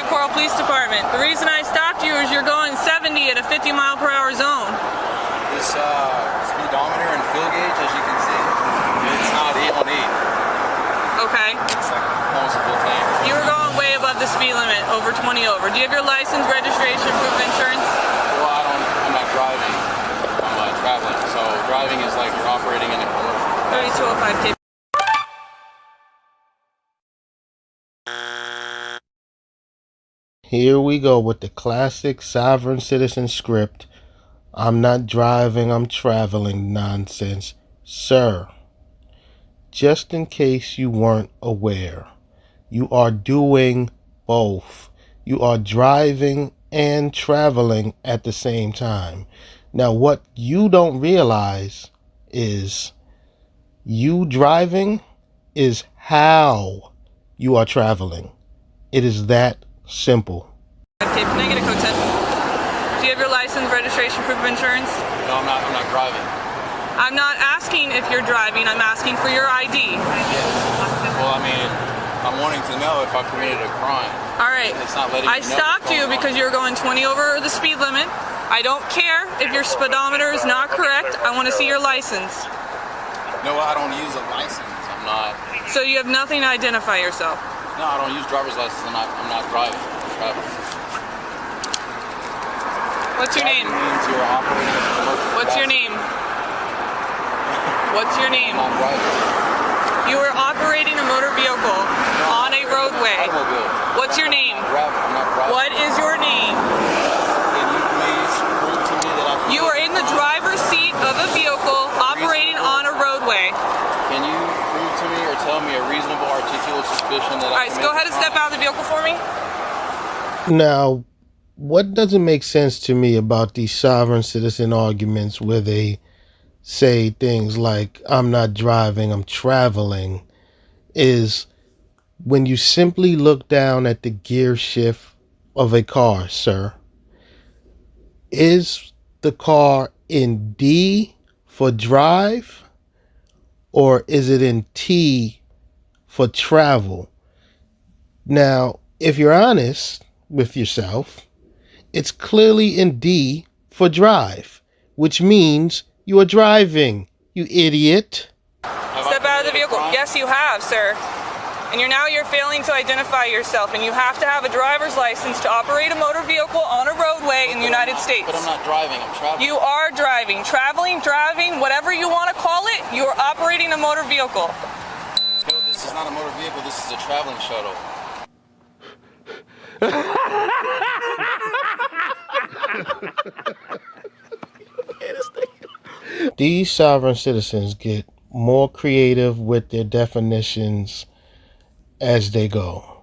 State Coral Police Department. The reason I stopped you is you're going 70 at a 50-mile-per-hour zone. This speedometer and fuel gauge, as you can see, it's not 8 on 8. Okay. It's like almost a full tank. You were going way above the speed limit, over 20 over. Do you have your license, registration, proof of insurance? Well, I'm not driving. I'm traveling. So driving is like you're operating in a commercial. 3205 K. Here we go with the classic sovereign citizen script. I'm not driving, I'm traveling nonsense. Sir, just in case you weren't aware, you are doing both. You are driving and traveling at the same time. Now, what you don't realize is you driving is how you are traveling. It is that simple. Okay, can I get a code 10? Do you have your license, registration, proof of insurance? No, I'm not driving. I'm not asking if you're driving, I'm asking for your ID. Well, I mean, I'm wanting to know if I committed a crime. Alright, It's not letting I me know stopped what's you going because on. you're going 20 over the speed limit. I don't care if your speedometer is not correct. I want to see your license. No, I don't use a license. I'm not. So you have nothing to identify yourself. No, I don't use driver's license. I'm not driving. I'm traveling. What's your name? Means you're operating in a commercial What's your capacity. name? What's your name? I'm not driving. You are operating a motor vehicle on a roadway. Automobile. What's your name? I'm not driving. What is your name? Can you please prove to me that I You are in the driver's seat of a vehicle operating on a roadway. Can you prove to me or tell me a reasonable articulate suspicion that Alright, so go ahead and step out of the vehicle for me. Now, what doesn't make sense to me about these sovereign citizen arguments where they say things like, I'm not driving, I'm traveling, is when you simply look down at the gear shift of a car, sir. Is the car in D for drive, or is it in T for travel? Now, if you're honest with yourself, it's clearly in D for drive, which means you are driving, you idiot. Step out of the vehicle. Yes, you have, sir. And you're failing to identify yourself, and you have to have a driver's license to operate a motor vehicle on a roadway in the United States. But I'm not driving, I'm traveling. You are driving, traveling, driving, whatever you want to call it, you are operating a motor vehicle. No, this is not a motor vehicle, this is a traveling shuttle. These sovereign citizens get more creative with their definitions as they go.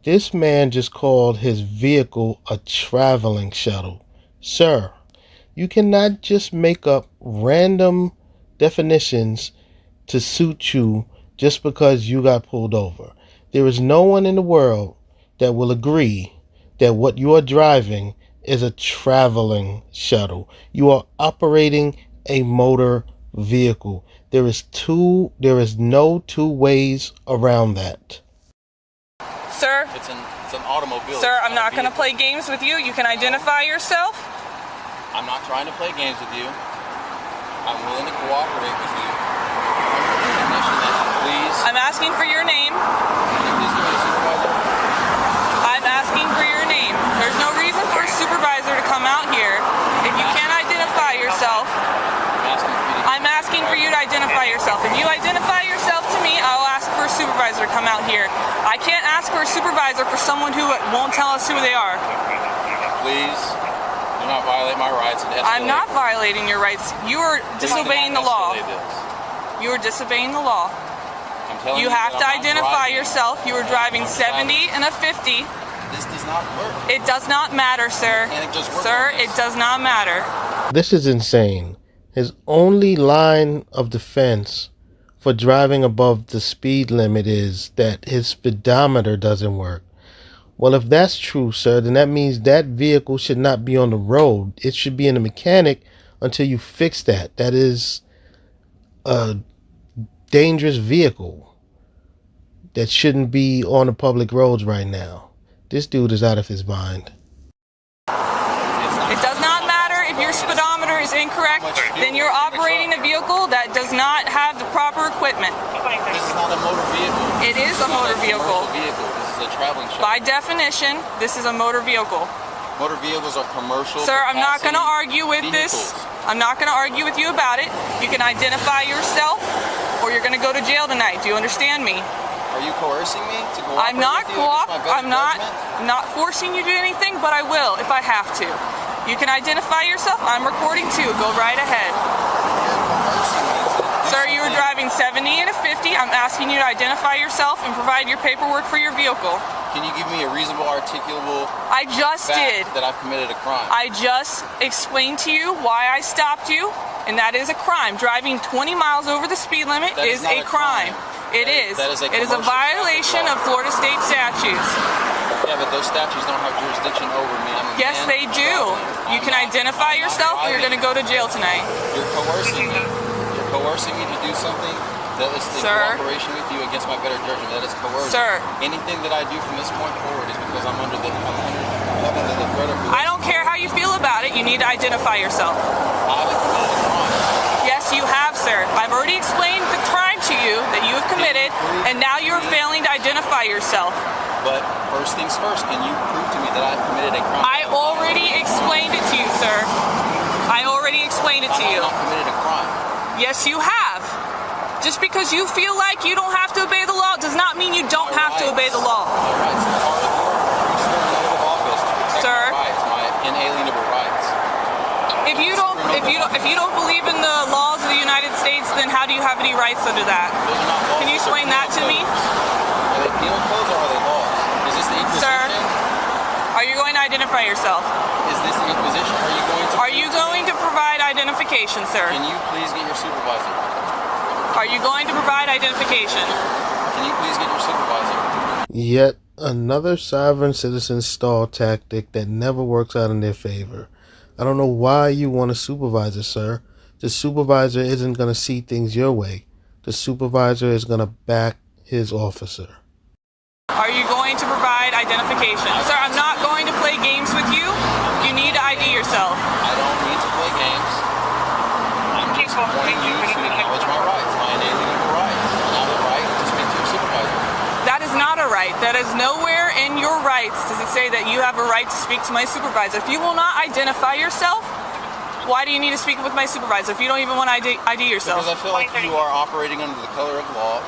This man just called his vehicle a traveling shuttle. Sir, you cannot just make up random definitions to suit you just because you got pulled over. There is no one in the world that will agree that what you are driving is a traveling shuttle. You are operating a motor vehicle. There is no two ways around that. Sir? It's an automobile. Sir, I'm not going to play games with you. You can identify yourself. I'm not trying to play games with you. I'm willing to cooperate with you. Please. I'm asking for your name. Can you please give me a supervisor? I'm asking for your name. There's no reason for a supervisor to come out here if you can't identify yourself. I'm asking for you to identify yourself. If you identify yourself to me, I'll ask for a supervisor to come out here. I can't ask for a supervisor for someone who won't tell us who they are. Please do not violate my rights and escalate. I'm not violating your rights. You are disobeying the law. You are disobeying the law. I'm telling You have to identify driving. yourself. You are driving 70 and a 50. This does not work. It does not matter, sir. Can't it just work Sir, on this? it does not matter. This is insane. His only line of defense for driving above the speed limit is that his speedometer doesn't work. Well, if that's true, sir, then that means that vehicle should not be on the road. It should be in a mechanic until you fix that. That is a dangerous vehicle that shouldn't be on the public roads right now. This dude is out of his mind. It does not matter if your speedometer is incorrect, then you're operating a vehicle that does not have the proper equipment. This is not a motor vehicle. It is a motor vehicle. This is a traveling shuttle. By definition, this is a motor vehicle. Motor vehicles are commercial. Sir, I'm not going to argue with vehicles. this. I'm not going to argue with you about it. You can identify yourself, or you're going to go to jail tonight. Do you understand me? Are you coercing me to cooperate I'm not with you against my better I'm not judgment? not forcing you to do anything, but I will if I have to. You can identify yourself. I'm recording too. Go right ahead. You're coercing me to do Sir, you were something. driving 70 and a 50. I'm asking you to identify yourself and provide your paperwork for your vehicle. Can you give me a reasonable, articulable I just fact did. that I've committed a crime? I just explained to you why I stopped you, and that is a crime. Driving 20 miles over the speed limit That is not a crime. It is. That is a It is a commercial violation traffic of Florida state statutes. Yeah, but those statutes don't have jurisdiction over me. I'm a Yes, man they do. traveling. You I'm can not- identify I'm not yourself, or you're going to driving. go to jail tonight. You're coercing me. You're coercing me to do something that is in Sir. cooperation with you against my better judgment. That is coercion. Sir. Anything that I do from this point forward is because I'm under the threat of I don't care how you feel about it. You need to identify yourself. I haven't committed a crime. Yes, you have, sir. I've already explained the crime to you that you have committed, and now you're failing to identify yourself. But first things first, can you prove to me that I've committed a crime? I already explained it to you, sir. I already explained it to I you. have not committed a crime. Yes, you have. Just because you feel like you don't have to obey the law does not mean you don't have to obey the law. My rights are part of your sworn oath of office to protect Sir. my rights, my inalienable rights. If you don't believe in the laws of the United States, then how do you have any rights under that? Those are not laws. Can you Those are explain that to me? penal codes. Are they penal codes or are they laws? Is this the Inquisition? Sir. Are you going to identify yourself? Is this the Inquisition? Are you going to provide identification, sir? Can you please get your supervisor? Are you going to provide identification? Can you please get your supervisor? Yet another sovereign citizen stall tactic that never works out in their favor. I don't know why you want a supervisor, sir. The supervisor isn't going to see things your way. The supervisor is going to back his officer. Are you going to provide identification? Sir, I'm not going to play games with you. You need to ID yourself. I don't need to play games. I'm just wanting you to acknowledge my rights, my inalienable rights. And I have the right to speak to your supervisor. That is not a right. That is nowhere in your rights does it say that you have a right to speak to my supervisor. If you will not identify yourself, why do you need to speak with my supervisor if you don't even want to ID yourself? Because I feel like you are operating under the color of law.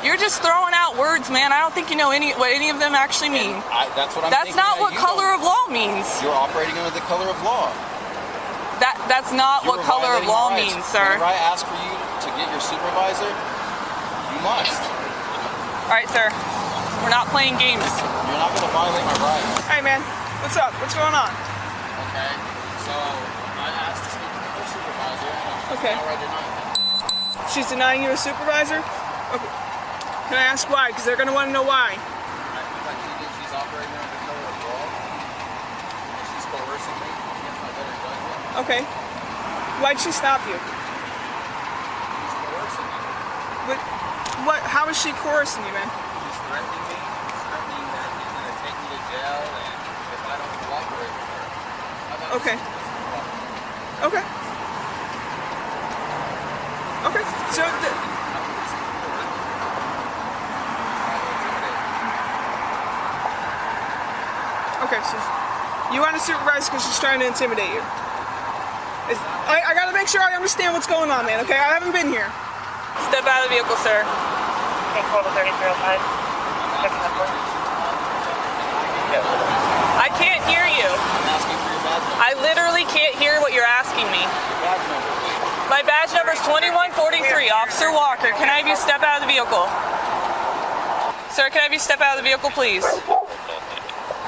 You're just throwing out words, man. I don't think you know what any of them actually mean. That's what I'm That's thinking not that what you color don't. of law means. You're operating under the color of law. That's not what You're color of violating law my rights. means, sir. Whenever I ask for you to get your supervisor, you must. All right, sir. We're not playing games. You're not going to violate my rights. Hey man, what's up? What's going on? Okay, so I asked to speak to your supervisor, and she's Okay. already denying it. She's denying you a supervisor? Okay. Can I ask why? Because they're going to want to know why. I feel like she's operating under the color of law, and she's coercing me against my better judgment. Okay. Why'd she stop you? She's coercing me. What? How is she coercing you, man? She's threatening me, threatening that she's going to take me to jail, and if I don't cooperate with her, I'm going to Okay. Okay. Okay. So, okay, so you want a supervisor because she's trying to intimidate you. I gotta make sure I understand what's going on, man, okay? I haven't been here. Step out of the vehicle, sir. I can't hear you. I'm asking for your badge number. I literally can't hear what you're asking me. Badge number, please. My badge number is 2143. Officer Walker, can I have you step out of the vehicle? Sir, can I have you step out of the vehicle, please?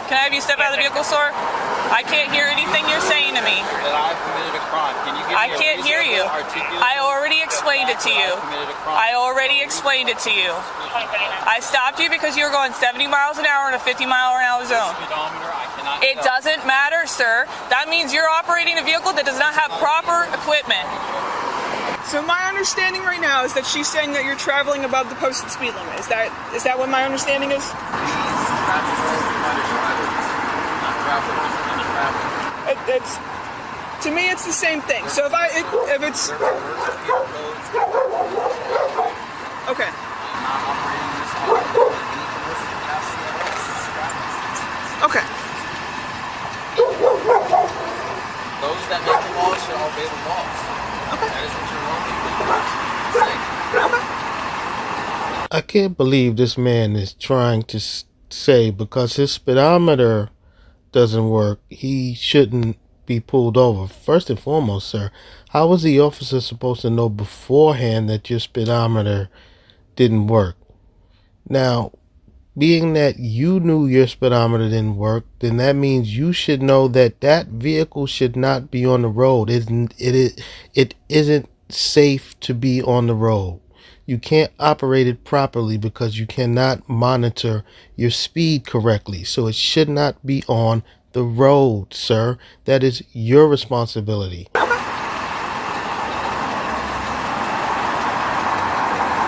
Can I have you step out of the vehicle, sir? I can't hear anything you're saying to me. That I've committed a crime. Can you give me I can't hear you. I already explained it to you. I already explained it to you. I stopped you because you were going 70 miles an hour in a 50-mile-an-hour zone. It doesn't matter, sir. That means you're operating a vehicle that does not have proper equipment. So my understanding right now is that she's saying that you're traveling above the posted speed limit. Is that what my understanding is? Please It's to me, it's the same thing. So if it's okay. Okay. Those that make the laws shall obey the laws. Okay. That is what you're wrong. I can't believe this man is trying to say because his speedometer doesn't work, he shouldn't be pulled over. First and foremost, sir, how was the officer supposed to know beforehand that your speedometer didn't work? Now, being that you knew your speedometer didn't work, then that means you should know that that vehicle should not be on the road. It isn't safe to be on the road. You can't operate it properly because you cannot monitor your speed correctly. So it should not be on the road, sir. That is your responsibility.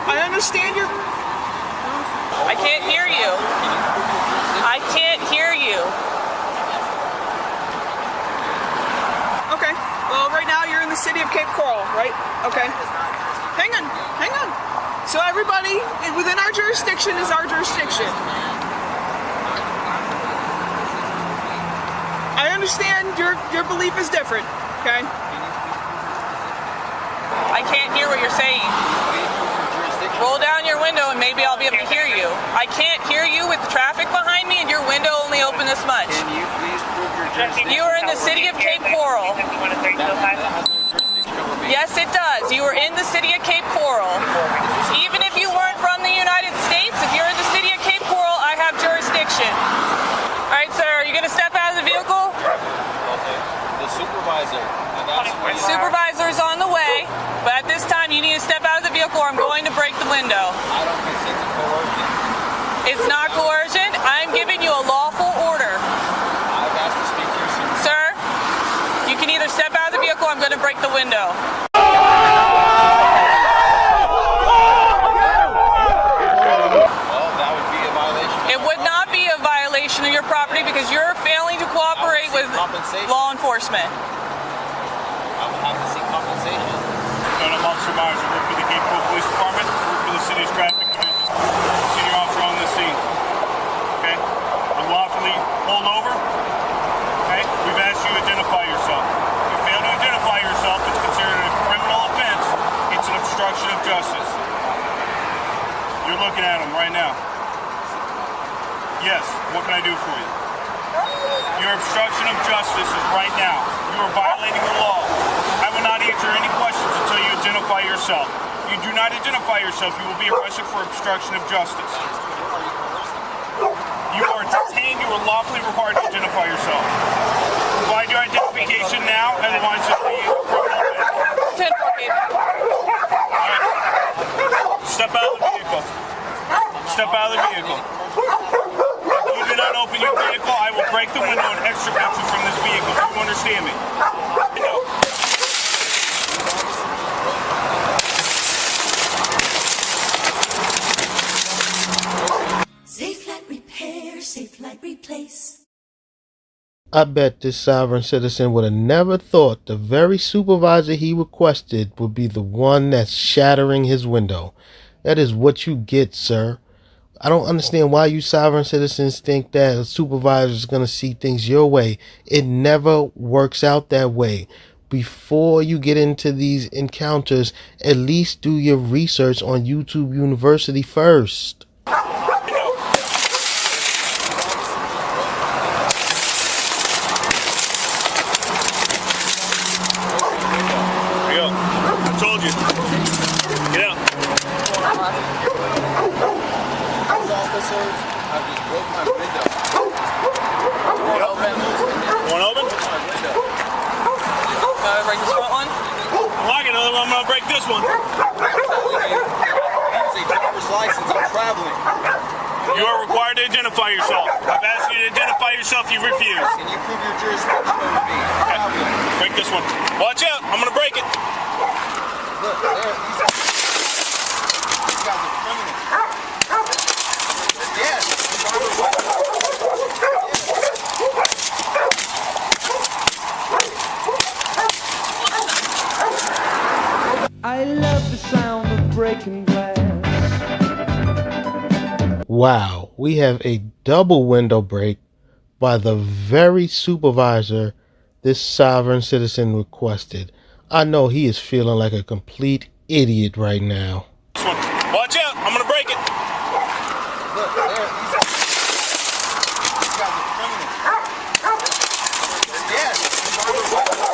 I understand your. I can't hear you. I can't hear you. Okay. Well, right now you're in the city of Cape Coral, right? Okay. Hang on. So everybody within our jurisdiction is our jurisdiction. I understand your belief is different, okay? I can't hear what you're saying. Roll down your window and maybe I'll be able to hear you. I can't hear you with the traffic behind me and your window only open this much. Can you please prove your jurisdiction? You are in the city of Cape Coral. Yes, it does. You are in the city of Cape Coral. Even if you weren't from the United States, if you're in the city of Cape Coral, I have jurisdiction. All right, sir, are you going to step out of the vehicle? Okay. The supervisor. Supervisor is on the way, but at this time you need to step out of the vehicle or I'm going to break the window. I don't consent to coercion. It's not coercion. I'm giving you a lawful order. I've asked to speak to your supervisor. Sir, you can either step out of the vehicle or I'm going to break the window. Well, that would be a violation. It would not be a violation of your property because you're failing to cooperate with law enforcement. I will have to seek compensation. I'm Officer Myers. I work for the Cape Coral Police Department. I work for the city's traffic division. Senior officer on the scene. Okay? Unlawfully pulled over. Okay? We've asked you to identify yourself. If you fail to identify yourself, it's considered a criminal offense. It's an obstruction of justice. You're looking at him right now. Yes. What can I do for you? Your obstruction of justice is right now. You are violating the law. I will not answer any questions until you identify yourself. If you do not identify yourself, you will be arrested for obstruction of justice. You are detained. You are lawfully required to identify yourself. Provide your identification now, otherwise it will be a criminal offense. All right. Step out of the vehicle. Step out of the vehicle. If you do not open your vehicle, I will break the window and extricate you from this vehicle. Do you understand me? No. Safe light repair, safe light replace. I bet this sovereign citizen would have never thought the very supervisor he requested would be the one that's shattering his window. That is what you get, sir. I don't understand why you sovereign citizens think that a supervisor is going to see things your way. It never works out that way. Before you get into these encounters, at least do your research on YouTube University first. Break this front one. Lock it, otherwise I'm going to break this one. It's a driver's license. I'm traveling. You are required to identify yourself. I've asked you to identify yourself. You refuse. Can you prove your jurisdiction over me? I'm traveling. Break this one. Watch out. I'm going to break it. Look, these guys are criminals. Yes. breaking glass. Wow, we have a double window break by the very supervisor this sovereign citizen requested. I know he is feeling like a complete idiot right now. This one. Watch out! I'm gonna break it. Look, there, these guys are criminals. Yes.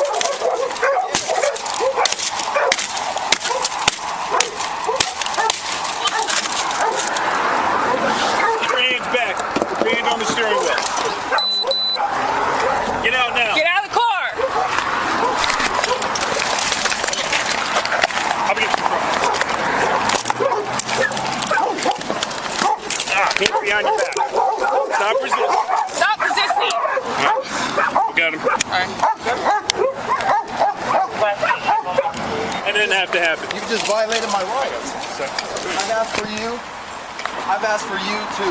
Keep your hands back. Put your hand on the steering wheel. Get out now. Get out of the car! I'll get you from. Hands behind your back. Stop resisting. Stop resisting! Got him. Alright. That didn't have to happen. You've just violated my rights. I've asked for you to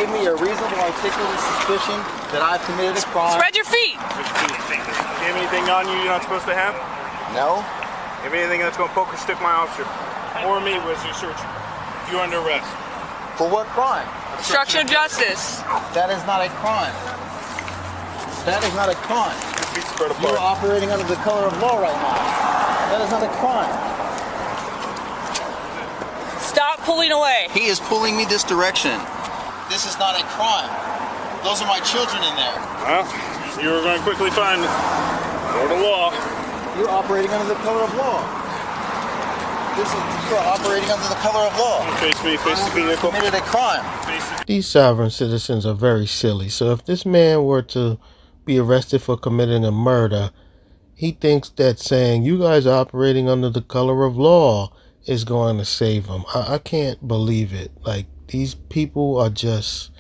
give me a reasonable articulate suspicion that I've committed a crime. Spread your feet! Do you have anything on you you're not supposed to have? No. You have anything that's going to poke or stick my officer or me with your search? You're under arrest. For what crime? Obstruction of justice. That is not a crime. That is not a crime. Feet spread You're apart. operating under the color of law right now. That is not a crime. Stop pulling away. He is pulling me this direction. This is not a crime. Those are my children in there. Well, you're going to quickly find the law. You're operating under the color of law. You are operating under the color of law. Face me, face the vehicle. Committed a crime. These sovereign citizens are very silly. So if this man were to be arrested for committing a murder, he thinks that saying you guys are operating under the color of law is going to save him. I can't believe it. Like, these people are just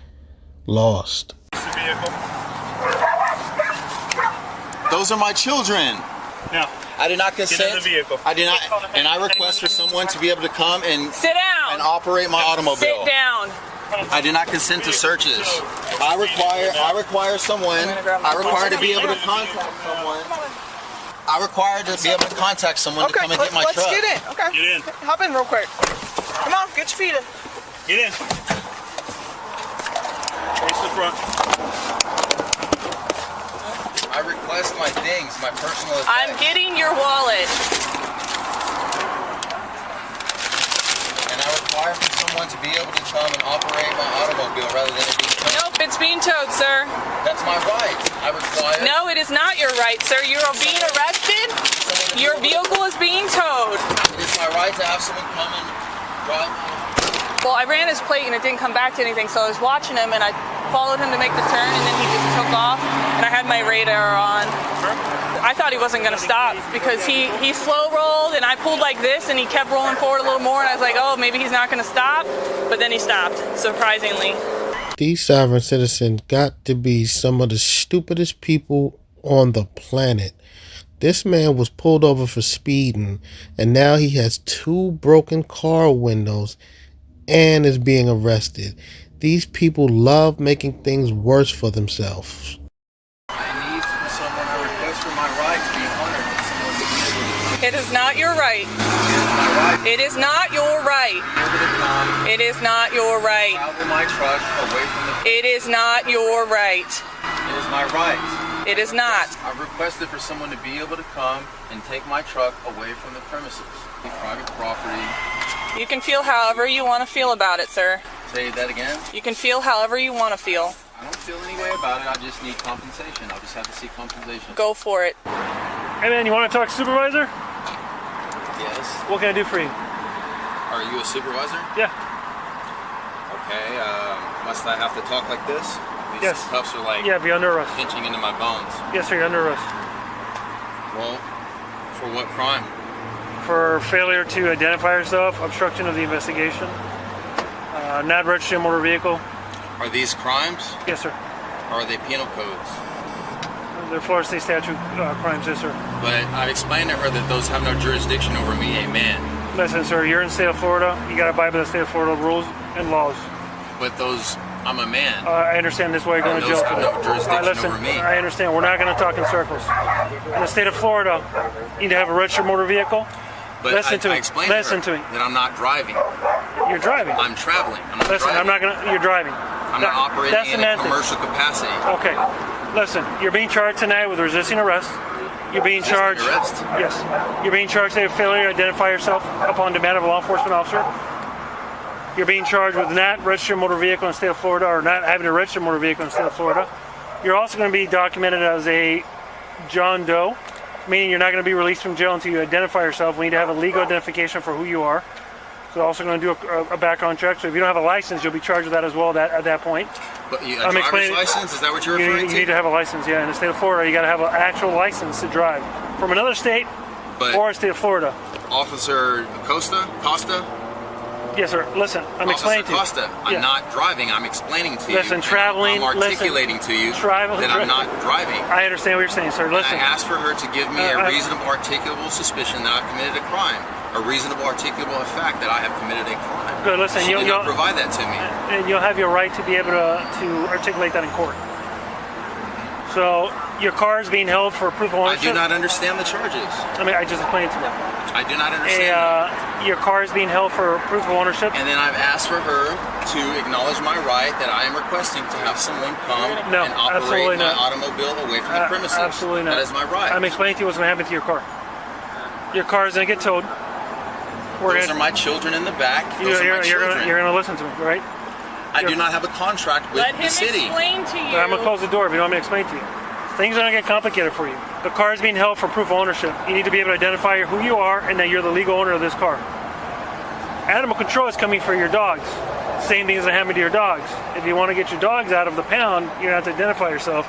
lost. Those are my children. Now, I did not consent. get in the vehicle. I did not, and I request for someone to be able to come and Sit down! and operate my automobile. Sit down! I did not consent to searches. I require someone. I require to be able to contact someone. I require to be able to contact someone to come and get my let's truck. get in. Okay. Get in. Hop in real quick. Come on, get your feet in. Get in. Face the front. I request my things, my personal effects. I'm getting your wallet. And I require for someone to be able to come and operate my automobile rather than it being towed. Nope, it's being towed, sir. That's my right. I require. No, it is not your right, sir. You are being arrested. Your vehicle is being towed. It is my right to have someone come and drive my. Well, I ran his plate and it didn't come back to anything, so I was watching him and I followed him to make the turn and then he just took off and I had my radar on. I thought he wasn't going to stop because he slow rolled and I pulled like this and he kept rolling forward a little more and I was like, oh, maybe he's not going to stop, but then he stopped, surprisingly. These sovereign citizens got to be some of the stupidest people on the planet. This man was pulled over for speeding and now he has 2 broken car windows and is being arrested. These people love making things worse for themselves. I need for someone to request for my right to be honored. It is not your right. It is not your right. It is not your right. Travel my truck away from the. It is not your right. It is my right. It is not. I've requested for someone to be able to come and take my truck away from the premises. Private property. You can feel however you want to feel about it, sir. Say that again. You can feel however you want to feel. I don't feel any way about it. I just need compensation. I'll just have to seek compensation. Go for it. Hey man, you want to talk supervisor? Yes. What can I do for you? Are you a supervisor? Yeah. Okay. Must I have to talk like this? These Yes. cuffs are like Yeah, be under arrest. pinching into my bones. Yes, sir, you're under arrest. Well, for what crime? For failure to identify yourself, obstruction of the investigation, not registering a motor vehicle. Are these crimes? Yes, sir. Or are they penal codes? They're Florida State statute crimes, yes, sir. But I've explained to her that those have no jurisdiction over me, a man. Listen, sir, you're in the state of Florida. You got to abide by the state of Florida rules and laws. But those, I'm a man. I understand this is why you're going to Those jail. have no jurisdiction listen, over me. I understand. We're not going to talk in circles. In the state of Florida, you need to have a registered motor vehicle. But Listen I to me. explained Listen to to her me. that I'm not driving. You're driving. I'm traveling. I'm not Listen, driving. I'm not gonna. You're driving. I'm not operating That's in a semantics. commercial capacity. Okay. Listen, you're being charged tonight with resisting arrest. You're being charged. Arrest? Yes. You're being charged with failure to identify yourself upon demand of a law enforcement officer. You're being charged with not registering a motor vehicle in the state of Florida, or not having to register a motor vehicle in the state of Florida. You're also going to be documented as a John Doe, meaning you're not going to be released from jail until you identify yourself. We need to have a legal identification for who you are. So also going to do a background check. So if you don't have a license, you'll be charged with that as well at that point. But a driver's license? Is that what you're referring to? You need to have a license, yeah. In the state of Florida, you got to have an actual license to drive from another state or state of Florida. Officer Costa? Yes, sir. Listen, I'm explaining to you. Costa, I'm not driving. I'm explaining to you. Listen, traveling. I'm articulating to you that I'm not driving. I understand what you're saying, sir. Listen. I asked for her to give me a reasonable, articulable suspicion that I've committed a crime. A reasonable, articulable fact that I have committed a crime. Good. Listen, She did not provide that to me. And you'll have your right to be able to articulate that in court. So your car is being held for proof of ownership. I do not understand the charges. I mean, I just explained it to you. I do not understand. Your car is being held for proof of ownership. And then I've asked for her to acknowledge my right that I am requesting to have someone come and operate my automobile away from the premises. Absolutely not. That is my right. I'm explaining to you what's going to happen to your car. Your car is going to get towed. Those are my children in the back. Those are my children. You're going to listen to me, right? I do not have a contract with the city. Let him explain to you. I'm going to close the door if you don't want me to explain to you. Things are going to get complicated for you. The car is being held for proof of ownership. You need to be able to identify who you are and that you're the legal owner of this car. Animal control is coming for your dogs. Same thing as happening to your dogs. If you want to get your dogs out of the pound, you're going to have to identify yourself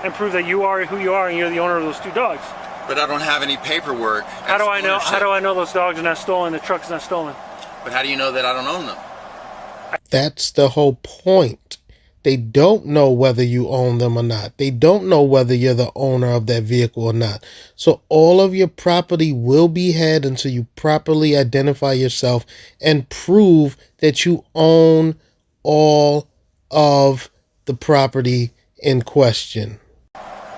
and prove that you are who you are and you're the owner of those two dogs. But I don't have any paperwork. How do I know? How do I know those dogs are not stolen? The truck's not stolen. But how do you know that I don't own them? That's the whole point. They don't know whether you own them or not. They don't know whether you're the owner of that vehicle or not. So all of your property will be had until you properly identify yourself and prove that you own all of the property in question.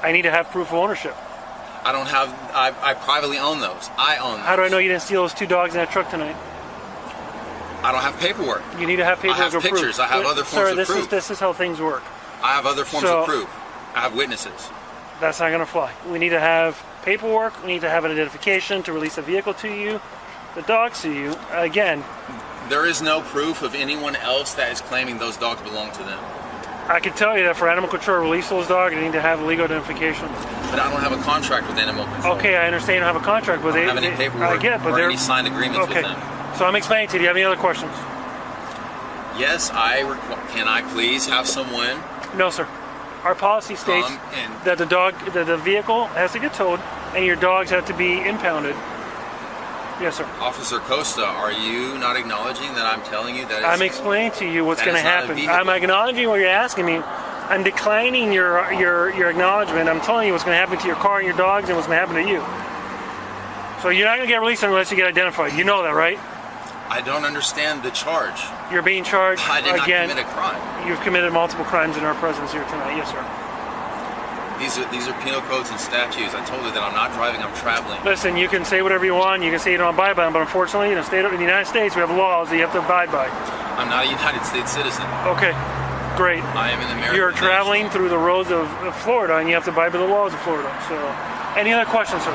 I need to have proof of ownership. I don't have, I privately own those. I own them. How do I know you didn't steal those two dogs in that truck tonight? I don't have paperwork. You need to have paperwork. I have pictures. I have other forms of proof. This is how things work. I have other forms of proof. I have witnesses. That's not going to fly. We need to have paperwork. We need to have an identification to release the vehicle to you, the dogs to you. Again, there is no proof of anyone else that is claiming those dogs belong to them. I can tell you that for animal control to release those dogs, they need to have legal identification. But I don't have a contract with animal control. Okay, I understand you don't have a contract with it. I don't have any paperwork I get it, but or any signed agreements with them. So I'm explaining to you. Do you have any other questions? Yes, can I please have someone? No, sir. Our policy states that the vehicle has to get towed, and your dogs have to be impounded. Yes, sir. Officer Costa, are you not acknowledging that I'm telling you that? I'm explaining to you what's going to happen. I'm acknowledging what you're asking me. I'm declining your acknowledgement. I'm telling you what's going to happen to your car and your dogs, and what's going to happen to you. So you're not going to get released unless you get identified. You know that, right? I don't understand the charge. You're being charged I did again. not commit a crime. You've committed multiple crimes in our presence here tonight. Yes, sir. These are penal codes and statutes. I told her that I'm not driving, I'm traveling. Listen, you can say whatever you want. You can say you don't abide by them, but unfortunately, in the United States, we have laws that you have to abide by. I'm not a United States citizen. Okay, great. I am an American. You're traveling through the roads of Florida, and you have to abide by the laws of Florida. So, any other questions, sir?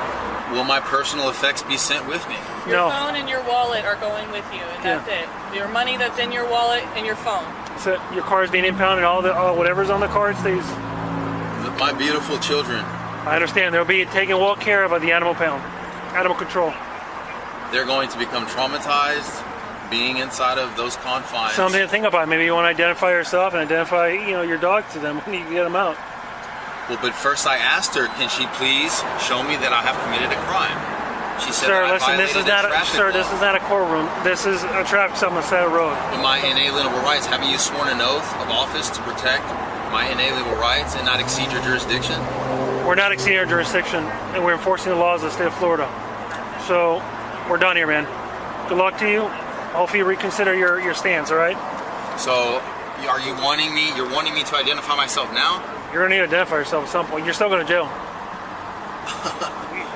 Will my personal effects be sent with me? Your phone and your wallet are going with you, and that's it. Your money that's in your wallet and your phone. So your car is being impounded. All whatever's on the car stays. My beautiful children. I understand. They'll be taken well care of by the animal pound, animal control. They're going to become traumatized being inside of those confines. Something to think about. Maybe you want to identify yourself and identify, your dog to them when you get them out. Well, but first I asked her, can she please show me that I have committed a crime? She said, "Sir, listen, this is not a courtroom. This is a traffic stop on the side of the road." But my inalienable rights, haven't you sworn an oath of office to protect my inalienable rights and not exceed your jurisdiction? We're not exceeding our jurisdiction, and we're enforcing the laws of the state of Florida. So, we're done here, man. Good luck to you. Hopefully you reconsider your stance, all right? So, you're wanting me to identify myself now? You're going to need to identify yourself at some point. You're still going to jail.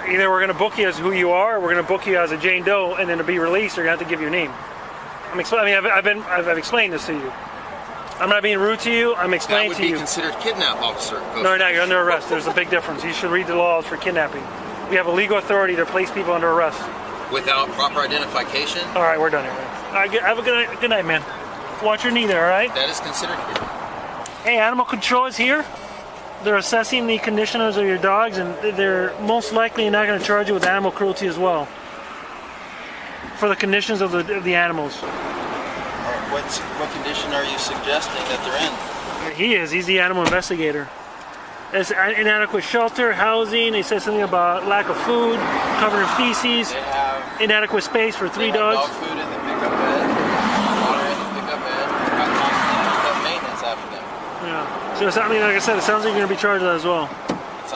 Either we're going to book you as who you are, or we're going to book you as a Jane Doe, and then to be released, you're going to have to give your name. I've explained this to you. I'm not being rude to you. I'm explaining to you. That would be considered kidnap, officer. No, you're under arrest. There's a big difference. You should read the laws for kidnapping. We have a legal authority to place people under arrest. Without proper identification? All right, we're done here, man. All right, have a good night, man. Watch your knee there, all right? That is considered kidnapping. Hey, animal control is here. They're assessing the conditions of your dogs, and they're most likely not going to charge you with animal cruelty as well for the conditions of the animals. What condition are you suggesting that they're in? He's the animal investigator. It's inadequate shelter, housing. He said something about lack of food, covered in feces, inadequate space for 3 dogs. Dog food in the pickup bed, water in the pickup bed, got constant maintenance after them. Yeah. So, like I said, it sounds like you're going to be charged with that as well.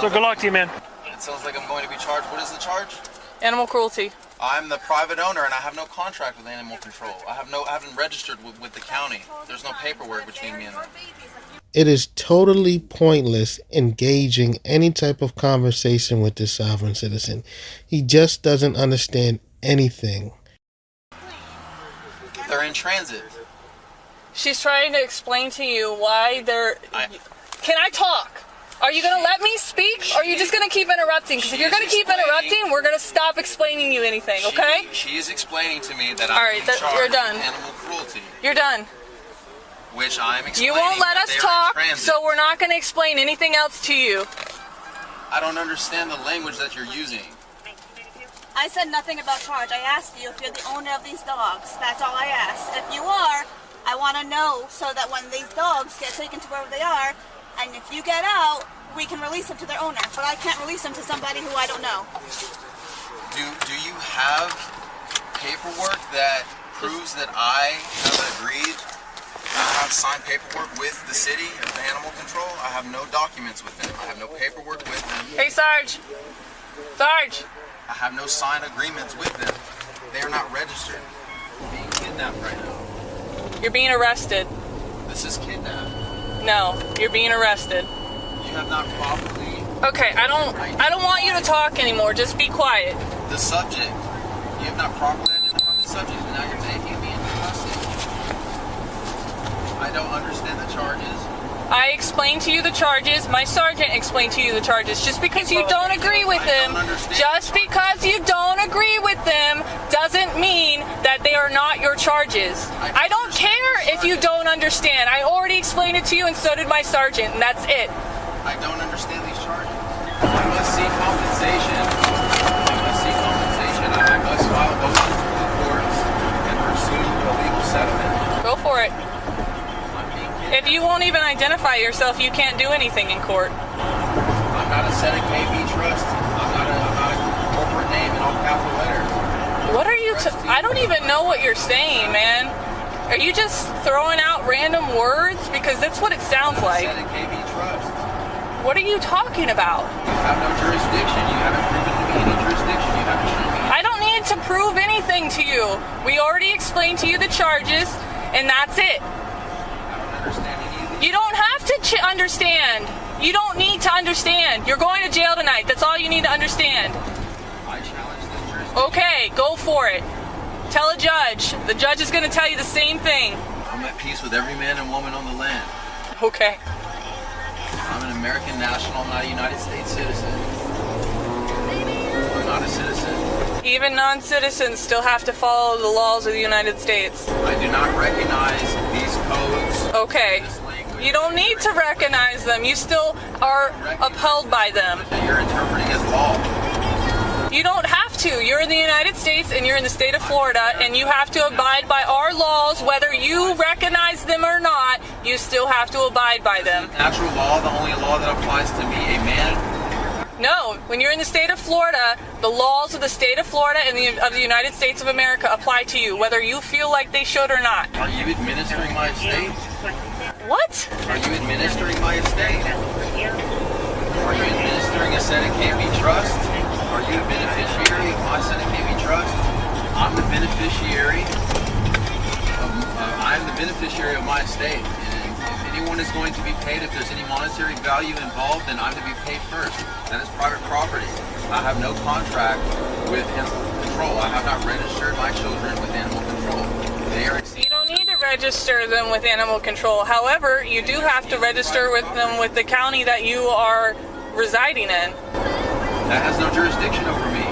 So good luck to you, man. It sounds like I'm going to be charged. What is the charge? Animal cruelty. I'm the private owner and I have no contract with animal control. I haven't registered with the county. There's no paperwork between me and them. It is totally pointless engaging any type of conversation with this sovereign citizen. He just doesn't understand anything. They're in transit. She's trying to explain to you why they're... Can I talk? Are you going to let me speak, or are you just going to keep interrupting? Because if you're going to keep interrupting, we're going to stop explaining you anything, okay? She is explaining to me that I'm you're done. with animal cruelty. You're done. Which I'm explaining. You won't let us talk, so we're not going to explain anything else to you. I don't understand the language that you're using. I said nothing about charge. I asked you if you're the owner of these dogs. That's all I asked. If you are, I want to know so that when these dogs get taken to wherever they are, and if you get out, we can release them to their owner. But I can't release them to somebody who I don't know. Do you have paperwork that proves that I have agreed? I have signed paperwork with the city of the animal control. I have no documents with them. I have no paperwork with them. Hey, Sarge. Sarge. I have no signed agreements with them. They are not registered. I'm being kidnapped right now. You're being arrested. This is kidnapped. No, you're being arrested. You have not properly... Okay, I don't want you to talk anymore. Just be quiet. The subject. You have not properly identified the subject, and now you're taking me into custody. I don't understand the charges. I explained to you the charges. My sergeant explained to you the charges. Just because you don't agree with them, doesn't mean that they are not your charges. I don't care if you don't understand. I already explained it to you, and so did my sergeant, and that's it. I don't understand these charges. I must seek compensation. I must file motions with the courts and pursue a legal settlement. Go for it. If you won't even identify yourself, you can't do anything in court. I'm not a set of KB Trust. I'm not a corporate name in all capital letters. What are you... I don't even know what you're saying, man. Are you just throwing out random words? Because that's what it sounds like. I'm a set of KB Trust. What are you talking about? You have no jurisdiction. You haven't proven to me any jurisdiction. You haven't shown me. I don't need to prove anything to you. We already explained to you the charges, and that's it. You don't have to understand. You don't need to understand. You're going to jail tonight. That's all you need to understand. I challenge the jurisdiction. Okay, go for it. Tell a judge. The judge is going to tell you the same thing. I'm at peace with every man and woman on the land. Okay. I'm an American national, not a United States citizen. I'm not a citizen. Even non-citizens still have to follow the laws of the United States. I do not recognize these codes. Okay. You don't need to recognize them. You still are upheld by them. That you're interpreting as law. You don't have to. You're in the United States and you're in the state of Florida, and you have to abide by our laws. Whether you recognize them or not, you still have to abide by them. Natural law, the only law that applies to me, a man. No, when you're in the state of Florida, the laws of the state of Florida and of the United States of America apply to you, whether you feel like they should or not. Are you administering my estate? What? Are you administering my estate? Are you administering a Senate KB trust? Are you a beneficiary of my Senate KB trust? I'm the beneficiary of my estate. And if anyone is going to be paid, if there's any monetary value involved, then I'm to be paid first. That is private property. I have no contract with animal control. I have not registered my children with animal control. They are You don't need to register them with animal control. However, you do have to register with them with the county that you are residing in. That has no jurisdiction over me.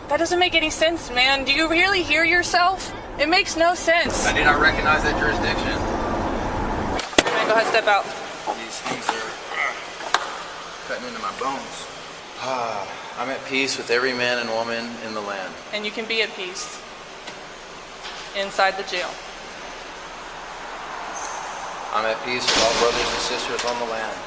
That doesn't make any sense, man. Do you really hear yourself? It makes no sense. I do not recognize that jurisdiction. Go ahead, step out. These things are cutting into my bones. I'm at peace with every man and woman in the land. And you can be at peace inside the jail. I'm at peace with all brothers and sisters on the land.